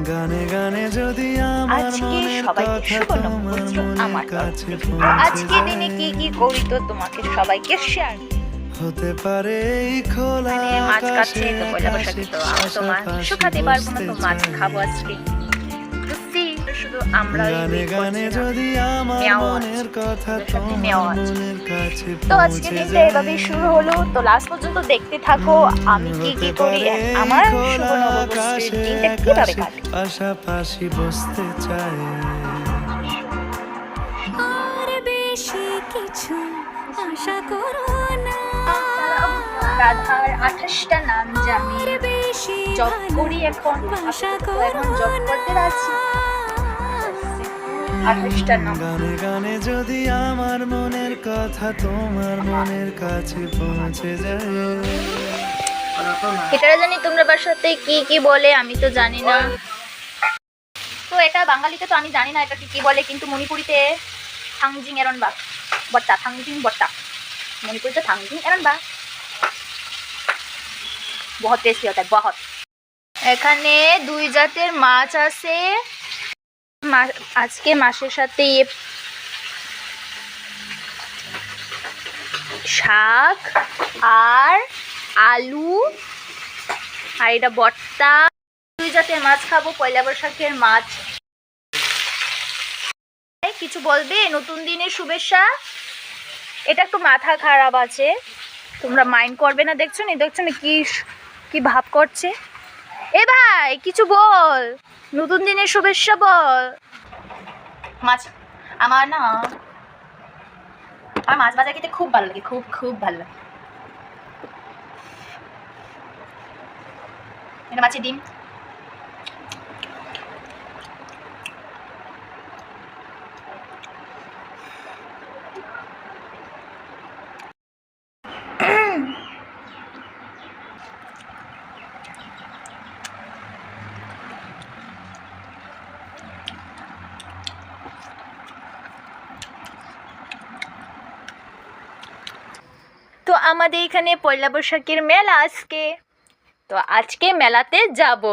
গানে গানে যদি আমার আজকে মনের সবাইকে কথা শুভ তোমার নববর্ষ মনের আমার তরফ কাছে থেকে। পৌঁছে আজকে দিনে কি কি করি তো তোমাকে সবাইকে শেয়ার। হতে পারে এই খোলা মানে মাছ কাটছে আকাশে তো পয়লা বৈশাখে, তো আমি তো মাংস খেতে পারবো না, তো মাছ খাবো আজকে। বুঝছি, শুধু আমরা গানে গানে যদি আমার মনের কথা তোমার মনের কাছে তো আজকে পৌঁছে দিনটা এভাবেই শুরু হলো। তো লাস্ট পর্যন্ত দেখতে থাকো আমি কি কি করি, আমার শুভ নববর্ষের দিনটা কিভাবে কাটে। পাশাপাশি বসতে চায় আর বেশি কিছু আশা করো না, রাধার 28টা নাম জানি, আর বেশি জব করি এখন, আশা এখন করো জব করতে আছি। 28টা নাম। গানে গানে যদি আমার মনের কথা তোমার মনের কাছে পৌঁছে যায়। এটারা জানি তোমরা বাসাতে কি কি বলে, আমি তো জানি না। তো এটা বাঙালিতে তো আমি জানি না এটাকে কি বলে, কিন্তু মণিপুরিতে থাংজিং এরন বা বট্টা, থাংজিং বট্টা, মণিপুরিতে থাংজিং এরন বা। বহুত টেস্টি হতে বহুত। এখানে দুই জাতের মাছ আছে। আজকে মাছের সাথে শাক আর আলু আর এটা ভর্তা। দুই জাতের মাছ খাবো, পয়লা বৈশাখের মাছ। কিছু বলবে? নতুন দিনের শুভেচ্ছা। এটা একটু মাথা খারাপ আছে, তোমরা মাইন্ড করবে না। দেখছো না কি কি ভাব করছে। এ ভাই কিছু বল, নতুন দিনের শুভেচ্ছা বল। মাছ আমার না, আমার মাছ ভাজা খেতে খুব ভালো লাগে, খুব খুব ভালো লাগে। এটা মাছের ডিম। তো আমাদের এখানে পয়লা বৈশাখের মেলা আজকে, তো আজকে মেলাতে যাব।